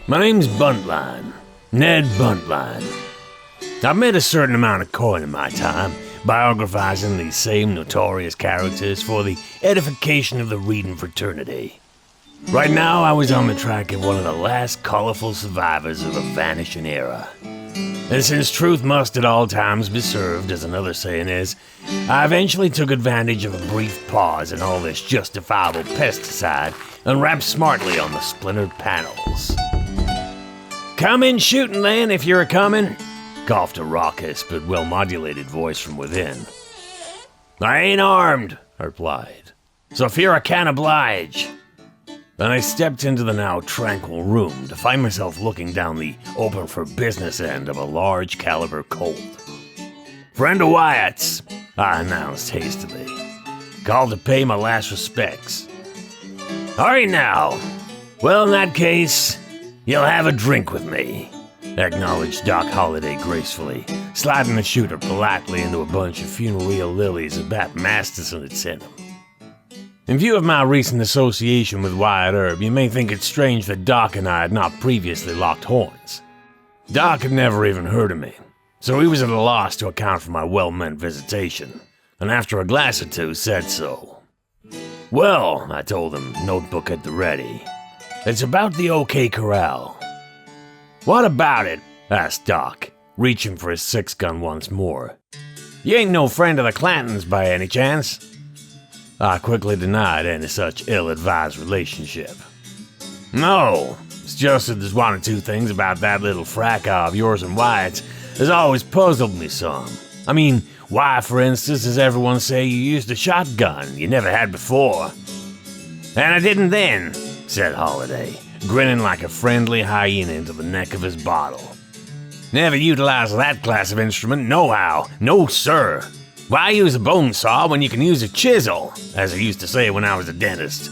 My name's Buntline, Ned Buntline. I've made a certain amount of coin in my time, biographizing these same notorious characters for the edification of the reading fraternity. Right now, I was on the track of one of the last colorful survivors of a vanishing era. And since truth must at all times be served, as another saying is, I eventually took advantage of a brief pause in all this justifiable pesticide and rapped smartly on the splintered panels. "Come in shooting, then, if you're a-comin'," coughed a raucous but well-modulated voice from within. "I ain't armed," I replied, "so if you're, I can't oblige." Then I stepped into the now tranquil room to find myself looking down the open-for-business end of a large-caliber Colt. "Friend of Wyatt's," I announced hastily. "Called to pay my last respects." "All right now. Well, in that case, you'll have a drink with me," acknowledged Doc Holliday gracefully, sliding the shooter politely into a bunch of funereal lilies that Bat Masterson had sent him. In view of my recent association with Wyatt Earp, you may think it's strange that Doc and I had not previously locked horns. Doc had never even heard of me, so he was at a loss to account for my well-meant visitation, and after a glass or two said so. "Well," I told him, notebook at the ready, "it's about the OK Corral." "What about it?" asked Doc, reaching for his 6-gun once more. "You ain't no friend of the Clantons by any chance?" I quickly denied any such ill-advised relationship. "No, it's just that there's one or two things about that little fracas of yours and Wyatt's has always puzzled me some. I mean, why, for instance, does everyone say you used a shotgun you never had before?" "And I didn't then," said Holliday, grinning like a friendly hyena into the neck of his bottle. "Never utilized that class of instrument, nohow. No, sir. Why use a bone saw when you can use a chisel, as I used to say when I was a dentist?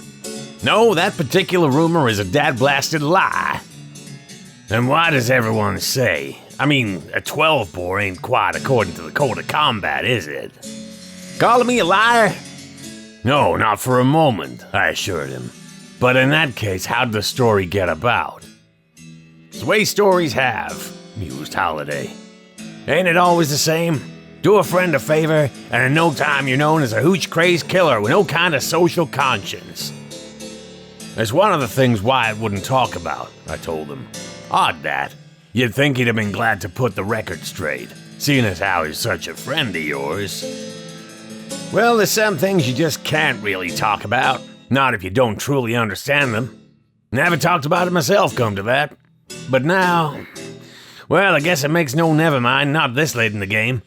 No, that particular rumor is a dad-blasted lie." "And why does everyone say? I mean, a 12-bore ain't quite according to the code of combat, is it?" "Calling me a liar?" "No, not for a moment," I assured him. "But in that case, how'd the story get about?" "It's the way stories have," mused Holliday. "Ain't it always the same? Do a friend a favor, and in no time you're known as a hooch-crazed killer with no kind of social conscience." "It's one of the things Wyatt wouldn't talk about," I told him. "Odd that. You'd think he'd have been glad to put the record straight, seeing as how he's such a friend of yours." "Well, there's some things you just can't really talk about, not if you don't truly understand them. Never talked about it myself, come to that. But now, well, I guess it makes no never mind, not this late in the game.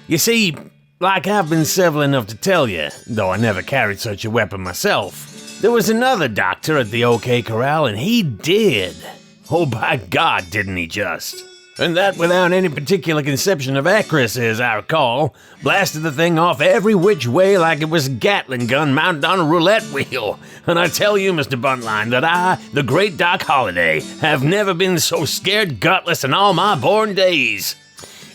You see, like I've been civil enough to tell you, though I never carried such a weapon myself, there was another doctor at the OK Corral, and he did. Oh, by God, didn't he just? And that without any particular conception of accuracy, as I recall. Blasted the thing off every which way like it was a Gatling gun mounted on a roulette wheel. And I tell you, Mr. Buntline, that I, the great Doc Holliday, have never been so scared gutless in all my born days.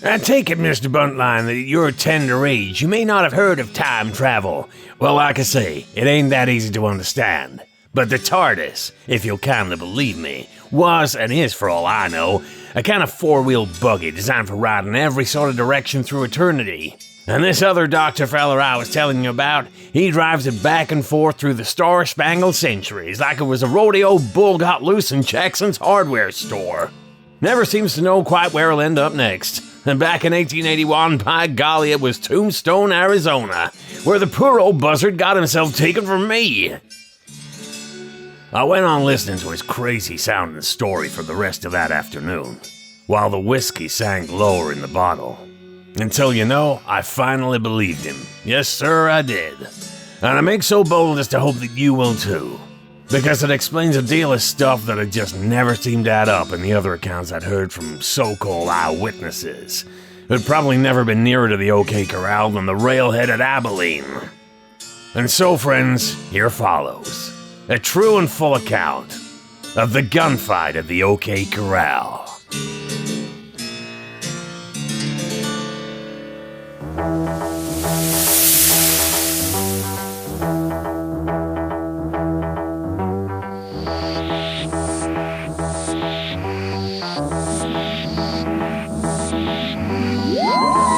I take it, Mr. Buntline, that at your tender age you may not have heard of time travel. Well, like I say, it ain't that easy to understand. But the TARDIS, if you'll kindly believe me, was, and is for all I know, a kind of four-wheel buggy designed for riding every sort of direction through eternity. And this other doctor feller I was telling you about, he drives it back and forth through the star-spangled centuries like it was a rodeo bull got loose in Jackson's hardware store. Never seems to know quite where he'll end up next. And back in 1881, by golly, it was Tombstone, Arizona, where the poor old buzzard got himself taken from me. I went on listening to his crazy-sounding story for the rest of that afternoon, while the whiskey sank lower in the bottle. Until, you know, I finally believed him. Yes, sir, I did. And I make so bold as to hope that you will too, because it explains a deal of stuff that had just never seemed to add up in the other accounts I'd heard from so-called eyewitnesses who'd probably never been nearer to the OK Corral than the railhead at Abilene. And so, friends, here follows a true and full account of the gunfight at the OK Corral. Bye.